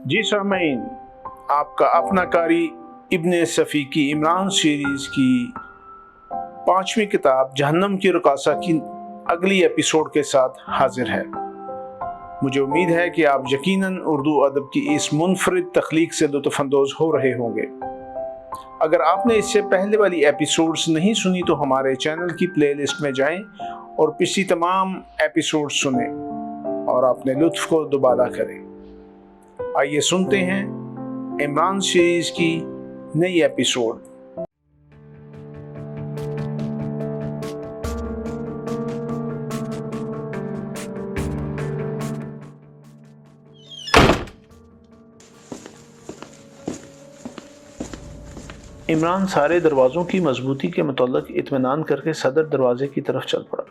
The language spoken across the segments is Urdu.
جی سامعین، آپ کا اپنا قاری ابن صفی کی عمران سیریز کی 5ویں کتاب جہنم کی رقاصہ کی اگلی ایپیسوڈ کے ساتھ حاضر ہے۔ مجھے امید ہے کہ آپ یقیناً اردو ادب کی اس منفرد تخلیق سے لطف اندوز ہو رہے ہوں گے۔ اگر آپ نے اس سے پہلے والی ایپیسوڈز نہیں سنی تو ہمارے چینل کی پلے لسٹ میں جائیں اور پچھلی تمام ایپیسوڈ سنیں اور اپنے لطف کو دوبارہ کریں۔ آئیے سنتے ہیں عمران سیریز کی نئی ایپیسوڈ۔ عمران سارے دروازوں کی مضبوطی کے متعلق اطمینان کر کے صدر دروازے کی طرف چل پڑا۔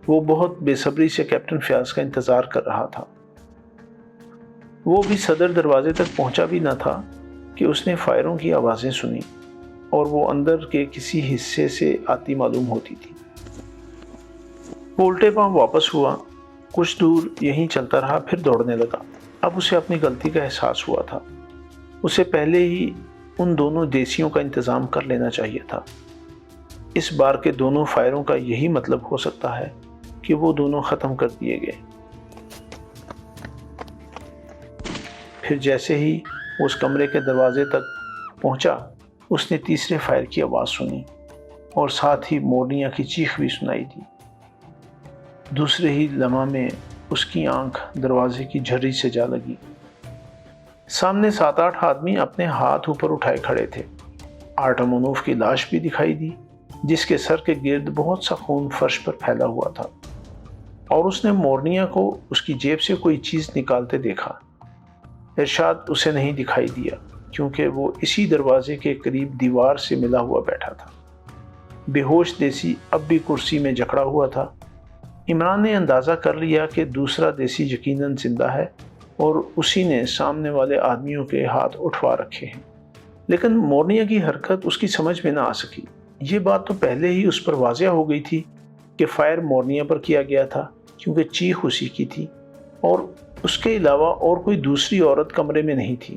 وہ بہت بے صبری سے کیپٹن فیاض کا انتظار کر رہا تھا۔ وہ بھی صدر دروازے تک پہنچا بھی نہ تھا کہ اس نے فائروں کی آوازیں سنی اور وہ اندر کے کسی حصے سے آتی معلوم ہوتی تھی۔ وہ الٹے پاؤں واپس ہوا، کچھ دور یہیں چلتا رہا، پھر دوڑنے لگا۔ اب اسے اپنی غلطی کا احساس ہوا تھا۔ اسے پہلے ہی ان دونوں دیسیوں کا انتظام کر لینا چاہیے تھا۔ اس بار کے دونوں فائروں کا یہی مطلب ہو سکتا ہے کہ وہ دونوں ختم کر دیے گئے۔ پھر جیسے ہی وہ اس کمرے کے دروازے تک پہنچا، اس نے تیسرے فائر کی آواز سنی اور ساتھ ہی مورنیا کی چیخ بھی سنائی دی۔ دوسرے ہی لمحہ میں اس کی آنکھ دروازے کی جھرری سے جا لگی۔ سامنے 7-8 آدمی اپنے ہاتھ اوپر اٹھائے کھڑے تھے۔ آرٹمونوف کی لاش بھی دکھائی دی، جس کے سر کے گرد بہت سا خون فرش پر پھیلا ہوا تھا، اور اس نے مورنیا کو اس کی جیب سے کوئی چیز نکالتے دیکھا۔ ارشاد اسے نہیں دکھائی دیا کیونکہ وہ اسی دروازے کے قریب دیوار سے ملا ہوا بیٹھا تھا۔ بے ہوش دیسی اب بھی کرسی میں جکڑا ہوا تھا۔ عمران نے اندازہ کر لیا کہ دوسرا دیسی یقیناً زندہ ہے اور اسی نے سامنے والے آدمیوں کے ہاتھ اٹھوا رکھے ہیں، لیکن مورنیا کی حرکت اس کی سمجھ میں نہ آ سکی۔ یہ بات تو پہلے ہی اس پر واضح ہو گئی تھی کہ فائر مورنیا پر کیا گیا تھا کیونکہ چیخ اسی کی تھی اور اس کے علاوہ اور کوئی دوسری عورت کمرے میں نہیں تھی۔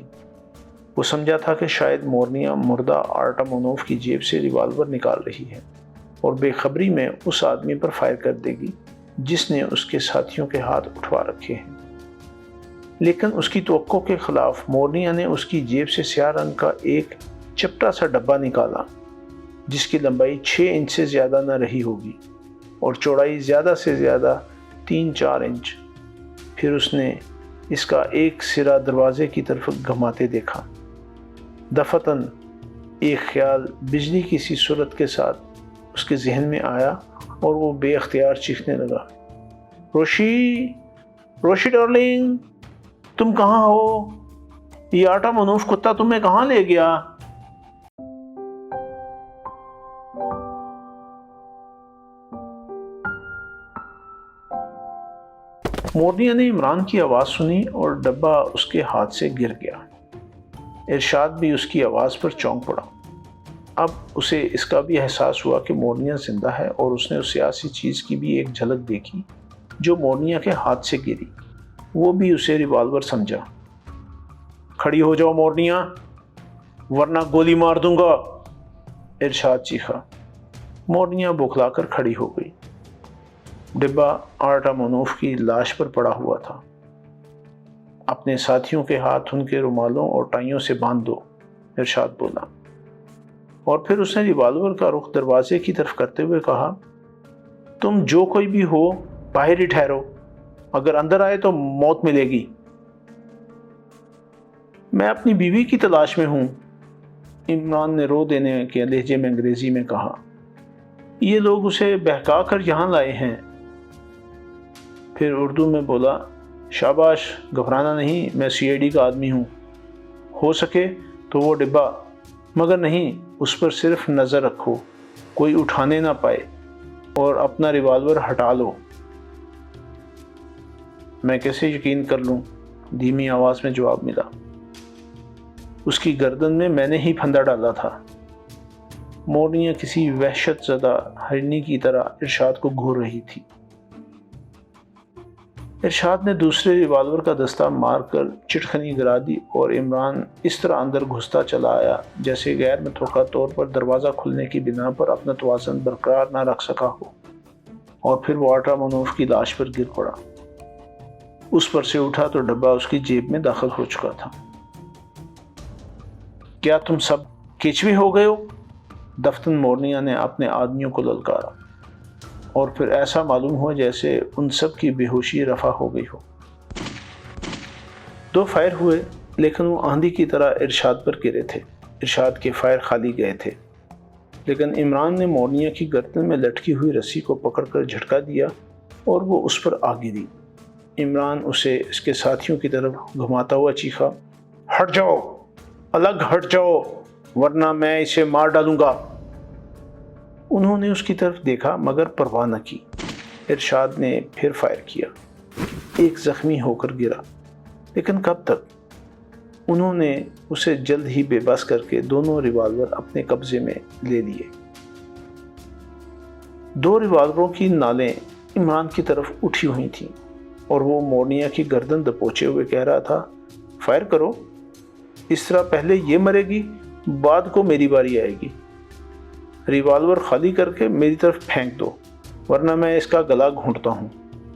وہ سمجھا تھا کہ شاید مورنیا مردہ آرٹمونوف کی جیب سے ریوالور نکال رہی ہے اور بے خبری میں اس آدمی پر فائر کر دے گی جس نے اس کے ساتھیوں کے ہاتھ اٹھوا رکھے ہیں۔ لیکن اس کی توقع کے خلاف مورنیا نے اس کی جیب سے سیاہ رنگ کا ایک چپٹا سا ڈبہ نکالا جس کی لمبائی 6 انچ سے زیادہ نہ رہی ہوگی اور چوڑائی زیادہ سے زیادہ 3-4 انچ۔ پھر اس نے اس کا ایک سرا دروازے کی طرف گھماتے دیکھا۔ دفعتاً ایک خیال بجلی کی سی صورت کے ساتھ اس کے ذہن میں آیا اور وہ بے اختیار چیخنے لگا، روشی، روشی ڈارلنگ، تم کہاں ہو؟ یہ آرٹمونوف کتا تمہیں کہاں لے گیا؟ مورنیا نے عمران کی آواز سنی اور ڈبہ اس کے ہاتھ سے گر گیا۔ ارشاد بھی اس کی آواز پر چونک پڑا۔ اب اسے اس کا بھی احساس ہوا کہ مورنیا زندہ ہے اور اس نے اس سیاسی چیز کی بھی ایک جھلک دیکھی جو مورنیا کے ہاتھ سے گری۔ وہ بھی اسے ریوالور سمجھا۔ کھڑی ہو جاؤ مورنیا، ورنہ گولی مار دوں گا، ارشاد چیخا۔ مورنیا بوکھلا کر کھڑی ہو گئی۔ ڈبہ آرٹمونوف کی لاش پر پڑا ہوا تھا۔ اپنے ساتھیوں کے ہاتھ ان کے رومالوں اور ٹائیوں سے باندھ دو، ارشاد بولا، اور پھر اس نے ریوالور کا رخ دروازے کی طرف کرتے ہوئے کہا، تم جو کوئی بھی ہو باہر ہی ٹھہرو، اگر اندر آئے تو موت ملے گی۔ میں اپنی بیوی کی تلاش میں ہوں، عمران نے رو دینے کے لہجے میں انگریزی میں کہا۔ یہ لوگ اسے بہکا کر یہاں لائے ہیں۔ پھر اردو میں بولا، شاباش، گھبرانا نہیں، میں CID کا آدمی ہوں، ہو سکے تو وہ ڈبہ، مگر نہیں، اس پر صرف نظر رکھو، کوئی اٹھانے نہ پائے، اور اپنا ریوالور ہٹا لو۔ میں کیسے یقین کر لوں؟ دھیمی آواز میں جواب ملا۔ اس کی گردن میں نے ہی پھندا ڈالا تھا۔ مورنیا کسی وحشت زدہ ہرنی کی طرح ارشاد کو گھور رہی تھی۔ ارشاد نے دوسرے ریوالور کا دستہ مار کر چٹخنی گرا دی اور عمران اس طرح اندر گھستا چلا آیا جیسے غیر متوقع طور پر دروازہ کھلنے کی بنا پر اپنا توازن برقرار نہ رکھ سکا ہو، اور پھر وہ آٹرامنوف کی لاش پر گر پڑا۔ اس پر سے اٹھا تو ڈبہ اس کی جیب میں داخل ہو چکا تھا۔ کیا تم سب کیچوے ہو گئے ہو؟ دفتن مورنیا نے اپنے آدمیوں کو للکارا، اور پھر ایسا معلوم ہوا جیسے ان سب کی بے ہوشی رفع ہو گئی ہو۔ 2 فائر ہوئے، لیکن وہ آندھی کی طرح ارشاد پر گرے تھے۔ ارشاد کے فائر خالی گئے تھے، لیکن عمران نے مورنیا کی گردن میں لٹکی ہوئی رسی کو پکڑ کر جھٹکا دیا اور وہ اس پر آ گری۔ عمران اسے اس کے ساتھیوں کی طرف گھماتا ہوا چیخا، ہٹ جاؤ، الگ ہٹ جاؤ، ورنہ میں اسے مار ڈالوں گا۔ انہوں نے اس کی طرف دیکھا مگر پرواہ نہ کی۔ ارشاد نے پھر فائر کیا۔ ایک زخمی ہو کر گرا، لیکن کب تک؟ انہوں نے اسے جلد ہی بے بس کر کے دونوں ریوالور اپنے قبضے میں لے لیے۔ 2 ریوالوروں کی نالیں عمران کی طرف اٹھی ہوئی تھیں اور وہ مورنیا کی گردن دبوچے ہوئے کہہ رہا تھا، فائر کرو، اس طرح پہلے یہ مرے گی، بعد کو میری باری آئے گی۔ ریوالور خالی کر کے میری طرف پھینک دو، ورنہ میں اس کا گلا گھونٹتا ہوں۔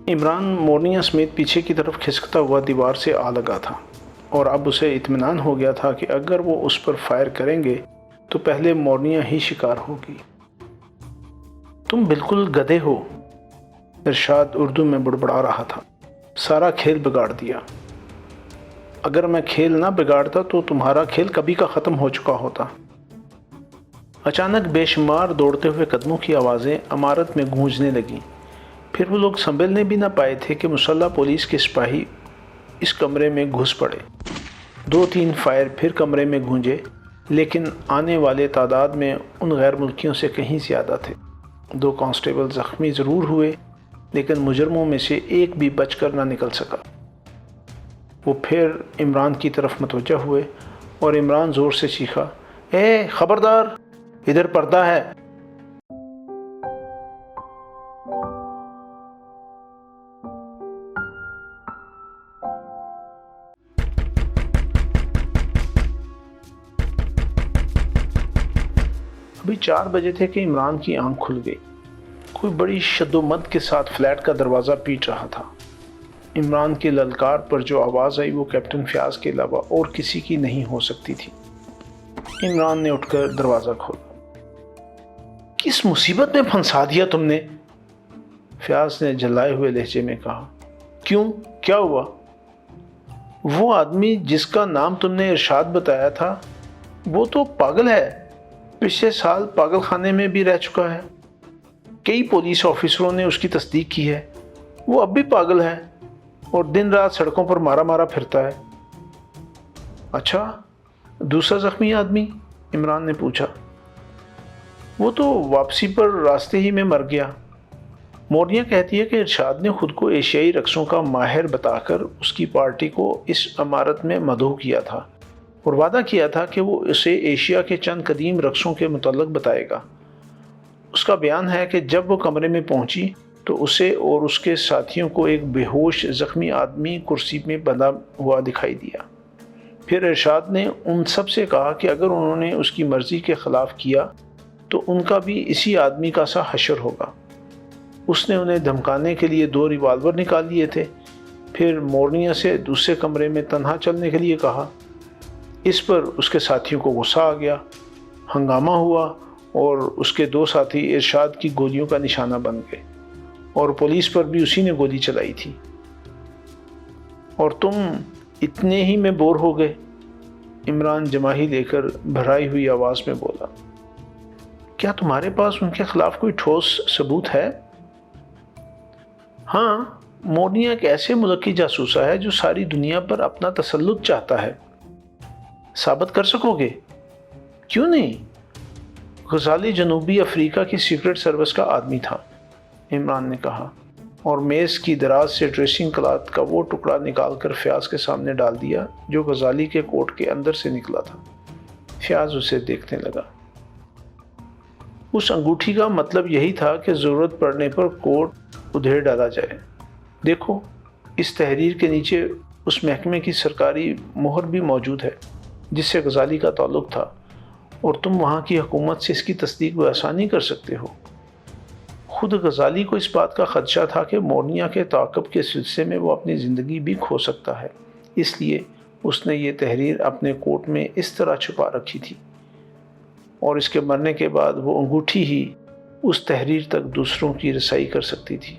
عمران مورنیا سمیت پیچھے کی طرف کھسکتا ہوا دیوار سے آ لگا تھا، اور اب اسے اطمینان ہو گیا تھا کہ اگر وہ اس پر فائر کریں گے تو پہلے مورنیا ہی شکار ہوگی۔ تم بالکل گدھے ہو، ارشاد اردو میں بڑبڑا رہا تھا، سارا کھیل بگاڑ دیا۔ اگر میں کھیل نہ بگاڑتا تو تمہارا کھیل کبھی کا ختم ہو چکا ہوتا۔ اچانک بے شمار دوڑتے ہوئے قدموں کی آوازیں عمارت میں گونجنے لگیں۔ پھر وہ لوگ سنبھلنے بھی نہ پائے تھے کہ مسلح پولیس کے سپاہی اس کمرے میں گھس پڑے۔ 2-3 فائر پھر کمرے میں گونجے، لیکن آنے والے تعداد میں ان غیر ملکیوں سے کہیں زیادہ تھے۔ 2 کانسٹیبل زخمی ضرور ہوئے، لیکن مجرموں میں سے ایک بھی بچ کر نہ نکل سکا۔ وہ پھر عمران کی طرف متوجہ ہوئے اور عمران زور سے چیخا، اے خبردار، ادھر پردہ ہے۔ ابھی 4 بجے تھے کہ عمران کی آنکھ کھل گئی۔ کوئی بڑی شد و مد کے ساتھ فلیٹ کا دروازہ پیٹ رہا تھا۔ عمران کے للکار پر جو آواز آئی وہ کیپٹن فیاض کے علاوہ اور کسی کی نہیں ہو سکتی تھی۔ عمران نے اٹھ کر دروازہ کھولا۔ کس مصیبت میں پھنسا دیا تم نے؟ فیاض نے جھلائے ہوئے لہجے میں کہا۔ کیوں، کیا ہوا؟ وہ آدمی جس کا نام تم نے ارشاد بتایا تھا وہ تو پاگل ہے، پچھلے سال پاگل خانے میں بھی رہ چکا ہے۔ کئی پولیس آفیسروں نے اس کی تصدیق کی ہے۔ وہ اب بھی پاگل ہے اور دن رات سڑکوں پر مارا مارا پھرتا ہے۔ اچھا، دوسرا زخمی آدمی؟ عمران نے پوچھا۔ وہ تو واپسی پر راستے ہی میں مر گیا۔ مورنیا کہتی ہے کہ ارشاد نے خود کو ایشیائی رقصوں کا ماہر بتا کر اس کی پارٹی کو اس عمارت میں مدعو کیا تھا اور وعدہ کیا تھا کہ وہ اسے ایشیا کے چند قدیم رقصوں کے متعلق بتائے گا۔ اس کا بیان ہے کہ جب وہ کمرے میں پہنچی تو اسے اور اس کے ساتھیوں کو ایک بے ہوش زخمی آدمی کرسی میں بندھا ہوا دکھائی دیا۔ پھر ارشاد نے ان سب سے کہا کہ اگر انہوں نے اس کی مرضی کے خلاف کیا تو ان کا بھی اسی آدمی کا سا حشر ہوگا۔ اس نے انہیں دھمکانے کے لیے 2 ریوالور نکال لیے تھے۔ پھر مورنیا سے دوسرے کمرے میں تنہا چلنے کے لیے کہا۔ اس پر اس کے ساتھیوں کو غصہ آ گیا، ہنگامہ ہوا اور اس کے 2 ساتھی ارشاد کی گولیوں کا نشانہ بن گئے، اور پولیس پر بھی اسی نے گولی چلائی تھی۔ اور تم اتنے ہی میں بور ہو گئے؟ عمران جماہی لے کر بھرائی ہوئی آواز میں بولا۔ کیا تمہارے پاس ان کے خلاف کوئی ٹھوس ثبوت ہے؟ ہاں، مورنیا ایک ایسے ملک کی جاسوسہ ہے جو ساری دنیا پر اپنا تسلط چاہتا ہے۔ ثابت کر سکو گے؟ کیوں نہیں؟ غزالی جنوبی افریقہ کی سیکرٹ سروس کا آدمی تھا، عمران نے کہا، اور میز کی دراز سے ڈریسنگ کلاتھ کا وہ ٹکڑا نکال کر فیاض کے سامنے ڈال دیا جو غزالی کے کوٹ کے اندر سے نکلا تھا۔ فیاض اسے دیکھنے لگا۔ اس انگوٹھی کا مطلب یہی تھا کہ ضرورت پڑنے پر کوٹ ادھیڑ ڈالا جائے۔ دیکھو، اس تحریر کے نیچے اس محکمے کی سرکاری مہر بھی موجود ہے جس سے غزالی کا تعلق تھا، اور تم وہاں کی حکومت سے اس کی تصدیق بآسانی کر سکتے ہو۔ خود غزالی کو اس بات کا خدشہ تھا کہ مورنیا کے تعاقب کے سلسلے میں وہ اپنی زندگی بھی کھو سکتا ہے، اس لیے اس نے یہ تحریر اپنے کوٹ میں اس طرح چھپا رکھی تھی، اور اس کے مرنے کے بعد وہ انگوٹھی ہی اس تحریر تک دوسروں کی رسائی کر سکتی تھی۔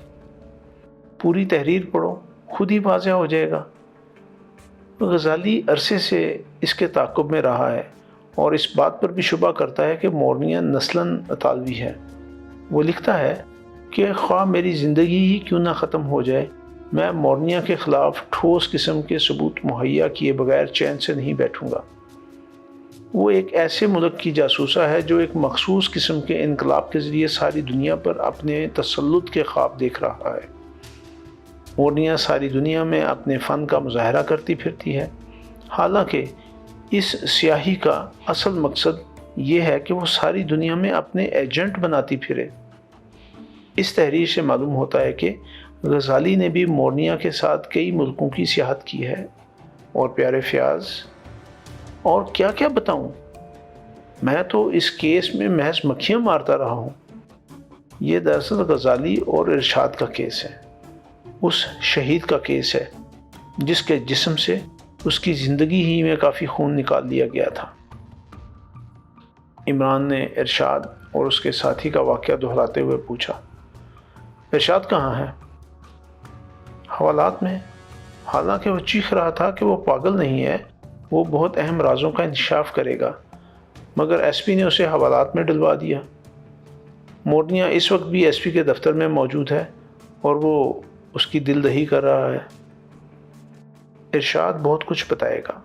پوری تحریر پڑھو، خود ہی واضح ہو جائے گا۔ غزالی عرصے سے اس کے تعاقب میں رہا ہے اور اس بات پر بھی شبہ کرتا ہے کہ مورنیا نسلاً اطالوی ہے۔ وہ لکھتا ہے کہ خواہ میری زندگی ہی کیوں نہ ختم ہو جائے، میں مورنیا کے خلاف ٹھوس قسم کے ثبوت مہیا کیے بغیر چین سے نہیں بیٹھوں گا۔ وہ ایک ایسے ملک کی جاسوسہ ہے جو ایک مخصوص قسم کے انقلاب کے ذریعے ساری دنیا پر اپنے تسلط کے خواب دیکھ رہا ہے۔ مورنیا ساری دنیا میں اپنے فن کا مظاہرہ کرتی پھرتی ہے، حالانکہ اس سیاہی کا اصل مقصد یہ ہے کہ وہ ساری دنیا میں اپنے ایجنٹ بناتی پھرے۔ اس تحریر سے معلوم ہوتا ہے کہ غزالی نے بھی مورنیا کے ساتھ کئی ملکوں کی سیاحت کی ہے۔ اور پیارے فیاض، اور کیا کیا بتاؤں، میں تو اس کیس میں محض مکھیاں مارتا رہا ہوں۔ یہ دراصل غزالی اور ارشاد کا کیس ہے، اس شہید کا کیس ہے جس کے جسم سے اس کی زندگی ہی میں کافی خون نکال لیا گیا تھا۔ عمران نے ارشاد اور اس کے ساتھی کا واقعہ دہراتے ہوئے پوچھا، ارشاد کہاں ہے؟ حوالات میں۔ حالانکہ وہ چیخ رہا تھا کہ وہ پاگل نہیں ہے، وہ بہت اہم رازوں کا انکشاف کرے گا، مگر ایس پی نے اسے حوالات میں ڈلوا دیا۔ مورنیا اس وقت بھی ایس پی کے دفتر میں موجود ہے اور وہ اس کی دل دہی کر رہا ہے۔ ارشاد بہت کچھ بتائے گا،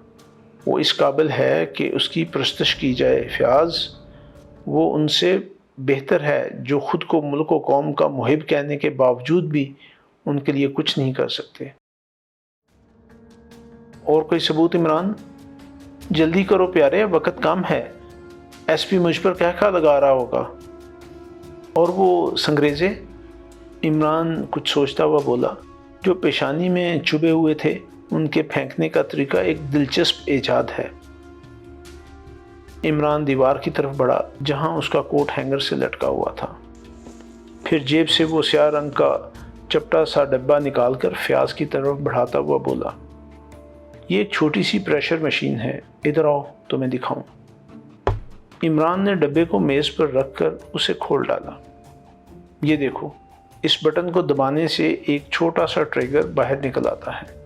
وہ اس قابل ہے کہ اس کی پرستش کی جائے۔ فیاض، وہ ان سے بہتر ہے جو خود کو ملک و قوم کا محب کہنے کے باوجود بھی ان کے لیے کچھ نہیں کر سکتے۔ اور کوئی ثبوت عمران؟ جلدی کرو پیارے، وقت کم ہے، ایس پی مجھ پر کیا لگا رہا ہوگا۔ اور وہ سنگریزے؟ عمران کچھ سوچتا ہوا بولا، جو پیشانی میں چبھے ہوئے تھے ان کے پھینکنے کا طریقہ ایک دلچسپ ایجاد ہے۔ عمران دیوار کی طرف بڑھا جہاں اس کا کوٹ ہینگر سے لٹکا ہوا تھا، پھر جیب سے وہ سیاہ رنگ کا چپٹا سا ڈبہ نکال کر فیاض کی طرف بڑھاتا ہوا بولا، یہ ایک چھوٹی سی پریشر مشین ہے، ادھر آؤ تمہیں دکھاؤں۔ عمران نے ڈبے کو میز پر رکھ کر اسے کھول ڈالا۔ یہ دیکھو، اس بٹن کو دبانے سے ایک چھوٹا سا ٹریگر باہر نکل آتا ہے،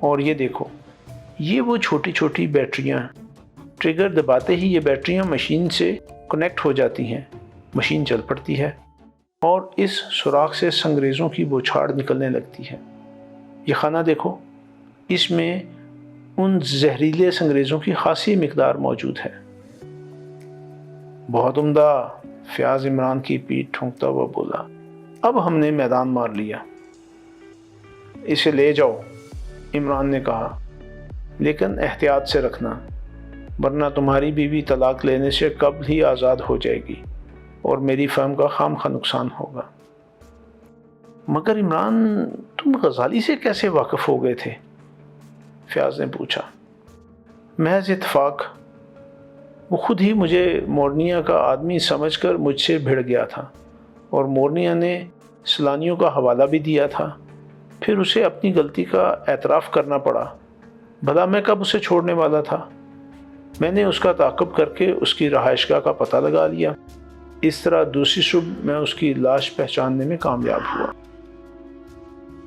اور یہ دیکھو، یہ وہ چھوٹی چھوٹی بیٹریاں، ٹریگر دباتے ہی یہ بیٹریاں مشین سے کنیکٹ ہو جاتی ہیں، مشین چل پڑتی ہے اور اس سوراخ سے سنگریزوں کی بوچھاڑ نکلنے لگتی ہے۔ یہ خانہ دیکھو، اس میں ان زہریلے سنگریزوں کی خاصی مقدار موجود ہے۔ بہت عمدہ، فیاض عمران کی پیٹھ ٹھونکتا ہوا بولا، اب ہم نے میدان مار لیا۔ اسے لے جاؤ، عمران نے کہا، لیکن احتیاط سے رکھنا، ورنہ تمہاری بیوی طلاق لینے سے قبل ہی آزاد ہو جائے گی اور میری فرم کا خامخواہ نقصان ہوگا۔ مگر عمران، تم غزالی سے کیسے واقف ہو گئے تھے؟ فیاض نے پوچھا۔ محض اتفاق، وہ خود ہی مجھے مورنیا کا آدمی سمجھ کر مجھ سے بھڑ گیا تھا، اور مورنیا نے سلانیوں کا حوالہ بھی دیا تھا، پھر اسے اپنی غلطی کا اعتراف کرنا پڑا۔ بھلا میں کب اسے چھوڑنے والا تھا؟ میں نے اس کا تعاقب کر کے اس کی رہائش گاہ کا پتہ لگا لیا۔ اس طرح دوسری صبح میں اس کی لاش پہچاننے میں کامیاب ہوا۔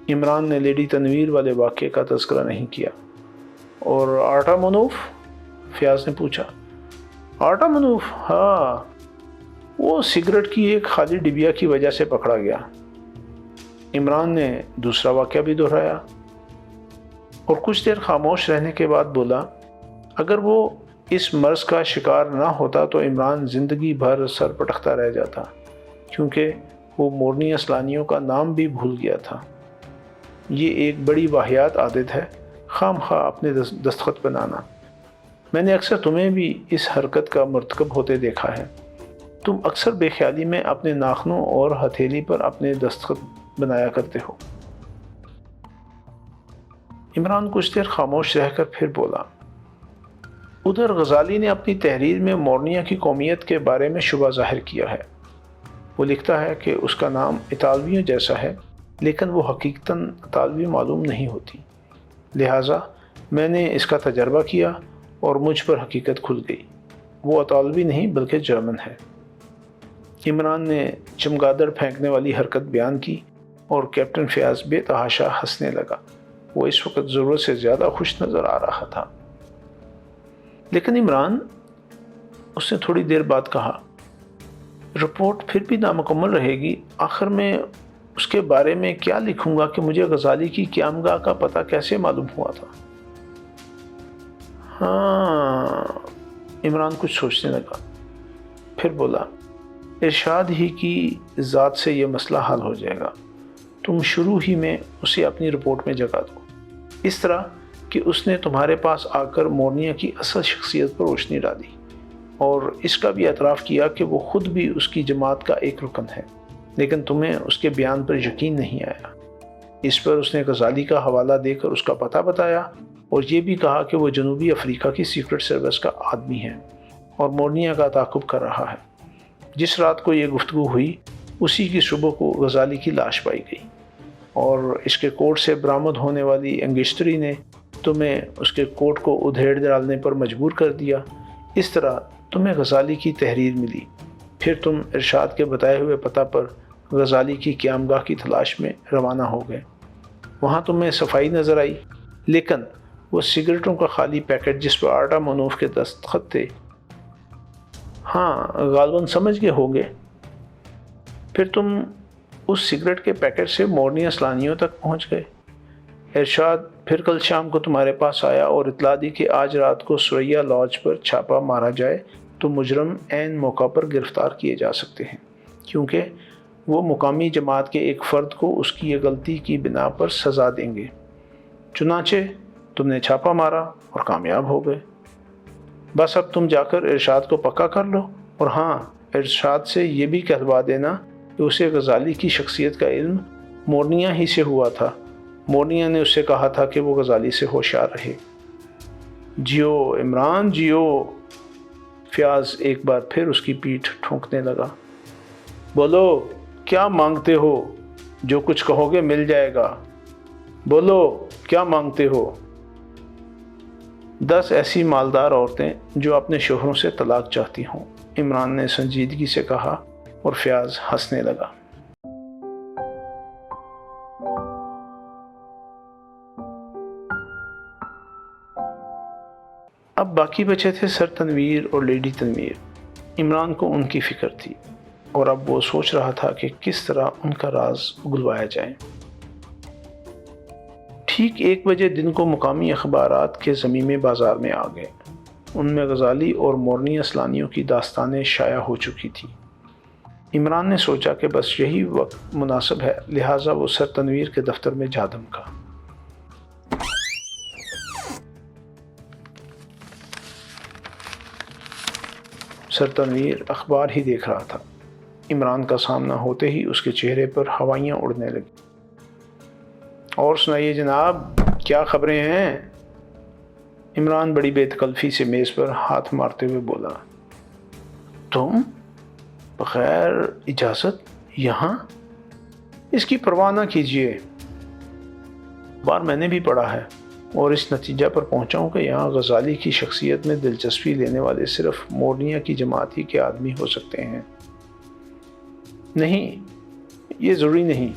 عمران نے لیڈی تنویر والے واقعے کا تذکرہ نہیں کیا۔ اور آرٹا منوف؟ فیاض نے پوچھا۔ آرٹا منوف؟ ہاں، وہ سگریٹ کی ایک خالی ڈبیا کی وجہ سے پکڑا گیا۔ عمران نے دوسرا واقعہ بھی دہرایا اور کچھ دیر خاموش رہنے کے بعد بولا، اگر وہ اس مرض کا شکار نہ ہوتا تو عمران زندگی بھر سر پٹکتا رہ جاتا، کیونکہ وہ مورنیا سلانیوں کا نام بھی بھول گیا تھا۔ یہ ایک بڑی واہیات عادت ہے، خام خواہ اپنے دستخط بنانا۔ میں نے اکثر تمہیں بھی اس حرکت کا مرتکب ہوتے دیکھا ہے۔ تم اکثر بے خیالی میں اپنے ناخنوں اور ہتھیلی پر اپنے دستخط بنایا کرتے ہو۔ عمران کچھ دیر خاموش رہ کر پھر بولا، ادھر غزالی نے اپنی تحریر میں مورنیا کی قومیت کے بارے میں شبہ ظاہر کیا ہے۔ وہ لکھتا ہے کہ اس کا نام اطالویوں جیسا ہے، لیکن وہ حقیقتاً اطالوی معلوم نہیں ہوتی، لہٰذا میں نے اس کا تجربہ کیا اور مجھ پر حقیقت کھل گئی، وہ اطالوی نہیں بلکہ جرمن ہے۔ عمران نے چمگادڑ پھینکنے والی حرکت بیان کی اور کیپٹن فیاض بے تحاشا ہنسنے لگا۔ وہ اس وقت ضرورت سے زیادہ خوش نظر آ رہا تھا۔ لیکن عمران، اس نے تھوڑی دیر بعد کہا، رپورٹ پھر بھی نامکمل رہے گی، آخر میں اس کے بارے میں کیا لکھوں گا کہ مجھے غزالی کی قیامگاہ کا پتہ کیسے معلوم ہوا تھا؟ ہاں، عمران کچھ سوچنے لگا، پھر بولا، ارشاد ہی کی ذات سے یہ مسئلہ حل ہو جائے گا۔ تم شروع ہی میں اسے اپنی رپورٹ میں جگہ دو، اس طرح کہ اس نے تمہارے پاس آ کر مورنیا کی اصل شخصیت پر روشنی ڈالی اور اس کا بھی اعتراف کیا کہ وہ خود بھی اس کی جماعت کا ایک رکن ہے، لیکن تمہیں اس کے بیان پر یقین نہیں آیا۔ اس پر اس نے غزالی کا حوالہ دے کر اس کا پتہ بتایا اور یہ بھی کہا کہ وہ جنوبی افریقہ کی سیکرٹ سروس کا آدمی ہے اور مورنیا کا تعاقب کر رہا ہے۔ جس رات کو یہ گفتگو ہوئی اسی کی صبح کو غزالی کی لاش پائی گئی اور اس کے کوٹ سے برآمد ہونے والی انگشتری نے تمہیں اس کے کوٹ کو ادھیڑ ڈالنے پر مجبور کر دیا۔ اس طرح تمہیں غزالی کی تحریر ملی، پھر تم ارشاد کے بتائے ہوئے پتہ پر غزالی کی قیامگاہ کی تلاش میں روانہ ہو گئے۔ وہاں تمہیں صفائی نظر آئی، لیکن وہ سگریٹوں کا خالی پیکٹ جس پر آرٹا منوف کے دستخط تھے، ہاں غالباً سمجھ گئے ہوگے۔ پھر تم اس سگریٹ کے پیکٹ سے مورنیا سلانیوں تک پہنچ گئے۔ ارشاد پھر کل شام کو تمہارے پاس آیا اور اطلاع دی کہ آج رات کو سریا لاج پر چھاپا مارا جائے تو مجرم عین موقع پر گرفتار کیے جا سکتے ہیں، کیونکہ وہ مقامی جماعت کے ایک فرد کو اس کی یہ غلطی کی بنا پر سزا دیں گے۔ چنانچہ تم نے چھاپا مارا اور کامیاب ہو گئے۔ بس اب تم جا کر ارشاد کو پکا کر لو، اور ہاں، ارشاد سے یہ بھی کہلوا دینا کہ اسے غزالی کی شخصیت کا علم مورنیا ہی سے ہوا تھا۔ مورنیا نے اس سے کہا تھا کہ وہ غزالی سے ہوشیار رہے۔ جیو عمران جیو، فیاض ایک بار پھر اس کی پیٹھ ٹھونکنے لگا۔ بولو کیا مانگتے ہو؟ جو کچھ کہو گے مل جائے گا۔ بولو کیا مانگتے ہو؟ 10 ایسی مالدار عورتیں جو اپنے شوہروں سے طلاق چاہتی ہوں، عمران نے سنجیدگی سے کہا اور فیاض ہنسنے لگا۔ اب باقی بچے تھے سر تنویر اور لیڈی تنویر۔ عمران کو ان کی فکر تھی اور اب وہ سوچ رہا تھا کہ کس طرح ان کا راز اگلوایا جائے۔ ٹھیک 1 بجے دن کو مقامی اخبارات کے ضمیمے بازار میں آ گئے۔ ان میں غزالی اور مورنیا سلانیوں کی داستانیں شائع ہو چکی تھیں۔ عمران نے سوچا کہ بس یہی وقت مناسب ہے، لہٰذا وہ سر تنویر کے دفتر میں جا دھمکا۔ سر تنویر اخبار ہی دیکھ رہا تھا۔ عمران کا سامنا ہوتے ہی اس کے چہرے پر ہوائیاں اڑنے لگیں۔ اور سنائیے جناب، کیا خبریں ہیں؟ عمران بڑی بے تکلفی سے میز پر ہاتھ مارتے ہوئے بولا۔ تم بغیر اجازت یہاں؟ اس کی پرواہ نہ کیجیے، بار میں نے بھی پڑھا ہے اور اس نتیجہ پر پہنچا ہوں کہ یہاں غزالی کی شخصیت میں دلچسپی لینے والے صرف مورنیا کی جماعت ہی کے آدمی ہو سکتے ہیں۔ نہیں، یہ ضروری نہیں۔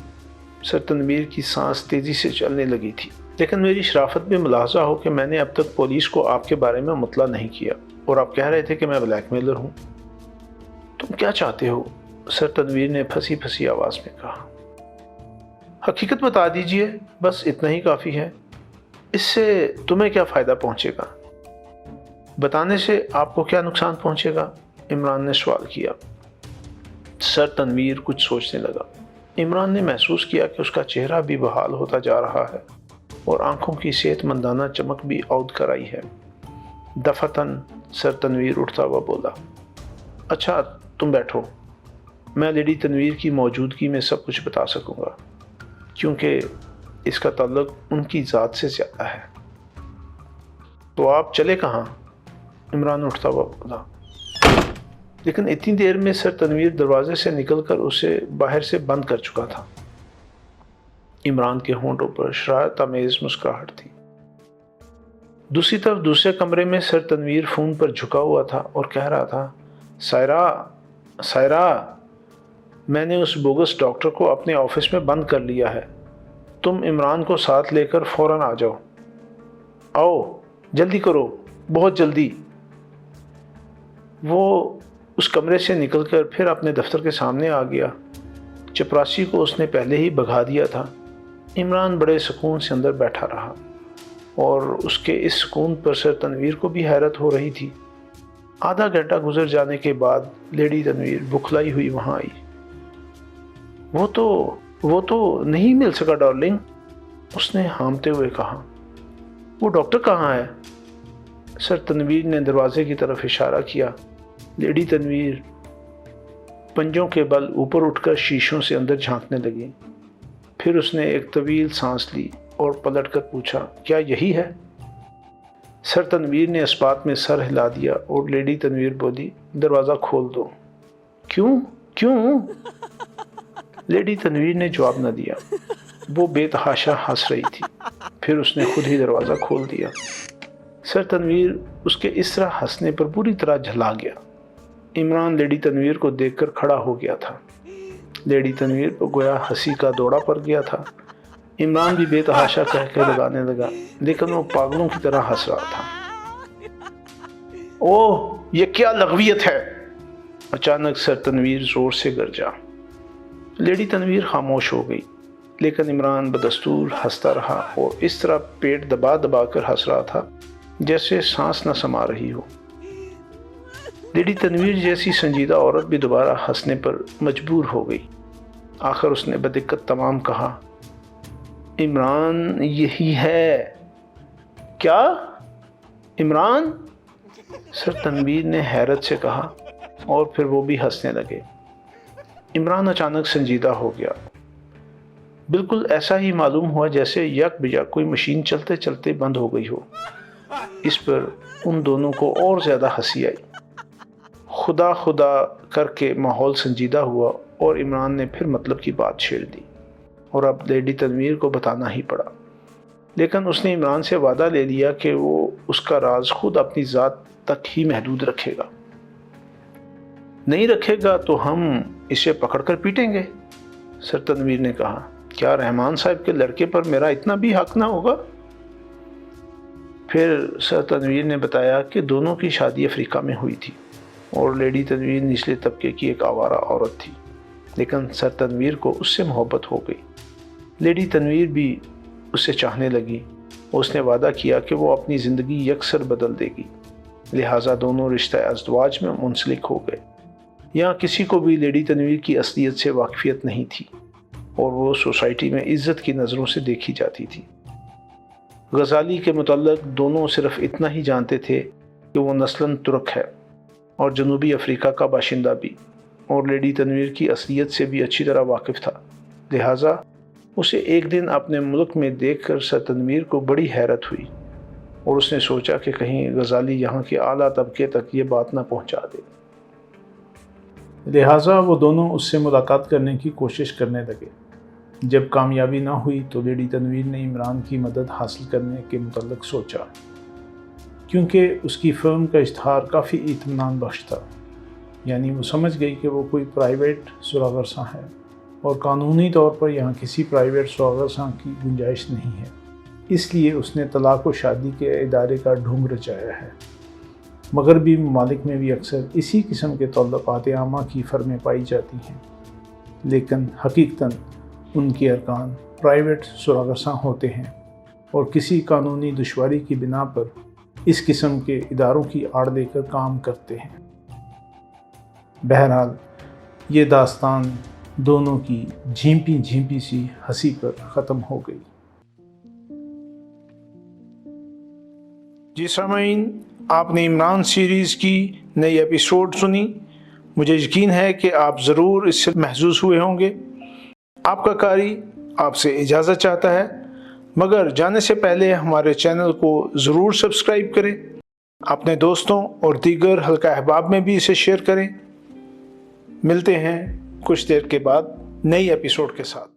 سر تنویر کی سانس تیزی سے چلنے لگی تھی۔ لیکن میری شرافت میں ملاحظہ ہو کہ میں نے اب تک پولیس کو آپ کے بارے میں مطلع نہیں کیا، اور آپ کہہ رہے تھے کہ میں بلیک میلر ہوں۔ تم کیا چاہتے ہو؟ سر تنویر نے پھنسی پھنسی آواز میں کہا۔ حقیقت بتا دیجئے، بس اتنا ہی کافی ہے۔ اس سے تمہیں کیا فائدہ پہنچے گا؟ بتانے سے آپ کو کیا نقصان پہنچے گا؟ عمران نے سوال کیا۔ سر تنویر کچھ سوچنے لگا۔ عمران نے محسوس کیا کہ اس کا چہرہ بھی بحال ہوتا جا رہا ہے اور آنکھوں کی صحت مندانہ چمک بھی عود کر آئی ہے۔ دفعتاً سر تنویر اٹھتا ہوا بولا، اچھا تم بیٹھو، میں لیڈی تنویر کی موجودگی میں سب کچھ بتا سکوں گا، کیونکہ اس کا تعلق ان کی ذات سے زیادہ ہے۔ تو آپ چلے کہاں؟ عمران اٹھتا ہوا بولا۔ لیکن اتنی دیر میں سر تنویر دروازے سے نکل کر اسے باہر سے بند کر چکا تھا۔ عمران کے ہونٹوں پر شرارت آمیز مسکراہٹ تھی۔ دوسری طرف دوسرے کمرے میں سر تنویر فون پر جھکا ہوا تھا اور کہہ رہا تھا، سائرہ، میں نے اس بوگس ڈاکٹر کو اپنے آفس میں بند کر لیا ہے، تم عمران کو ساتھ لے کر فوراً آ جاؤ، آؤ جلدی کرو، بہت جلدی۔ وہ اس کمرے سے نکل کر پھر اپنے دفتر کے سامنے آ گیا۔ چپراسی کو اس نے پہلے ہی بھگا دیا تھا۔ عمران بڑے سکون سے اندر بیٹھا رہا اور اس کے اس سکون پر سر تنویر کو بھی حیرت ہو رہی تھی۔ آدھا گھنٹہ گزر جانے کے بعد لیڈی تنویر بکھلائی ہوئی وہاں آئی۔ وہ تو نہیں مل سکا ڈارلنگ، اس نے ہامتے ہوئے کہا۔ وہ ڈاکٹر کہاں ہے؟ سر تنویر نے دروازے کی طرف اشارہ کیا۔ لیڈی تنویر پنجوں کے بل اوپر اٹھ کر شیشوں سے اندر جھانکنے لگی۔ پھر اس نے ایک طویل سانس لی اور پلٹ کر پوچھا، کیا یہی ہے؟ سر تنویر نے اس بات میں سر ہلا دیا اور لیڈی تنویر بولی، دروازہ کھول دو۔ کیوں؟ لیڈی تنویر نے جواب نہ دیا۔ وہ بے تحاشا ہنس رہی تھی۔ پھر اس نے خود ہی دروازہ کھول دیا۔ سر تنویر اس کے اس طرح ہنسنے پر بری طرح جھلا گیا۔ عمران لیڈی تنویر کو دیکھ کر کھڑا ہو گیا تھا۔ لیڈی تنویر پر گویا ہنسی کا دوڑا پڑ گیا تھا۔ عمران بھی بے تحاشا کہہ کے لگانے لگا، لیکن وہ پاگلوں کی طرح ہنس رہا تھا۔ اوہ، یہ کیا لغویت ہے؟ اچانک سر تنویر زور سے گرجا۔ لیڈی تنویر خاموش ہو گئی، لیکن عمران بدستور ہنستا رہا اور اس طرح پیٹ دبا دبا کر ہنس رہا تھا جیسے سانس نہ سما رہی ہو۔ لیڈی تنویر جیسی سنجیدہ عورت بھی دوبارہ ہنسنے پر مجبور ہو گئی۔ آخر اس نے بدقت تمام کہا، عمران یہی ہے۔ کیا؟ عمران؟ سر تنویر نے حیرت سے کہا اور پھر وہ بھی ہنسنے لگے۔ عمران اچانک سنجیدہ ہو گیا۔ بالکل ایسا ہی معلوم ہوا جیسے یک بجا کوئی مشین چلتے چلتے بند ہو گئی ہو۔ اس پر ان دونوں کو اور زیادہ ہنسی آئی۔ خدا کر کے ماحول سنجیدہ ہوا اور عمران نے پھر مطلب کی بات چھیڑ دی اور اب لیڈی تنویر کو بتانا ہی پڑا۔ لیکن اس نے عمران سے وعدہ لے لیا کہ وہ اس کا راز خود اپنی ذات تک ہی محدود رکھے گا۔ نہیں رکھے گا تو ہم اسے پکڑ کر پیٹیں گے، سر تنویر نے کہا۔ کیا رحمان صاحب کے لڑکے پر میرا اتنا بھی حق نہ ہوگا؟ پھر سر تنویر نے بتایا کہ دونوں کی شادی افریقہ میں ہوئی تھی اور لیڈی تنویر نچلے طبقے کی ایک آوارہ عورت تھی، لیکن سر تنویر کو اس سے محبت ہو گئی۔ لیڈی تنویر بھی اسے چاہنے لگی اور اس نے وعدہ کیا کہ وہ اپنی زندگی یکسر بدل دے گی، لہٰذا دونوں رشتہ ازدواج میں منسلک ہو گئے۔ یہاں کسی کو بھی لیڈی تنویر کی اصلیت سے واقفیت نہیں تھی اور وہ سوسائٹی میں عزت کی نظروں سے دیکھی جاتی تھی۔ غزالی کے متعلق دونوں صرف اتنا ہی جانتے تھے کہ وہ نسلاً ترک ہے اور جنوبی افریقہ کا باشندہ بھی، اور لیڈی تنویر کی اصلیت سے بھی اچھی طرح واقف تھا، لہٰذا اسے ایک دن اپنے ملک میں دیکھ کر سر تنویر کو بڑی حیرت ہوئی اور اس نے سوچا کہ کہیں غزالی یہاں کے اعلیٰ طبقے تک یہ بات نہ پہنچا دے۔ لہٰذا وہ دونوں اس سے ملاقات کرنے کی کوشش کرنے لگے۔ جب کامیابی نہ ہوئی تو لیڈی تنویر نے عمران کی مدد حاصل کرنے کے متعلق سوچا، کیونکہ اس کی فرم کا اشتہار کافی اطمینان بخش تھا، یعنی وہ سمجھ گئی کہ وہ کوئی پرائیویٹ سراغ رساں ہے اور قانونی طور پر یہاں کسی پرائیویٹ سراغ رساں کی گنجائش نہیں ہے، اس لیے اس نے طلاق و شادی کے ادارے کا ڈھونگ رچایا ہے۔ مغربی ممالک میں بھی اکثر اسی قسم کے تعلقات عامہ کی فرمیں پائی جاتی ہیں، لیکن حقیقتاً ان کے ارکان پرائیویٹ سراغ رساں ہوتے ہیں اور کسی قانونی دشواری کی بنا پر اس قسم کے اداروں کی آڑ لے کر کام کرتے ہیں۔ بہرحال یہ داستان دونوں کی جھیمپی سی ہنسی پر ختم ہو گئی۔ جی سامعین، آپ نے عمران سیریز کی نئی ایپیسوڈ سنی۔ مجھے یقین ہے کہ آپ ضرور اس سے محظوظ ہوئے ہوں گے۔ آپ کا قاری آپ سے اجازت چاہتا ہے۔ مگر جانے سے پہلے ہمارے چینل کو ضرور سبسکرائب کریں، اپنے دوستوں اور دیگر حلقہ احباب میں بھی اسے شیئر کریں۔ ملتے ہیں کچھ دیر کے بعد نئی ایپیسوڈ کے ساتھ۔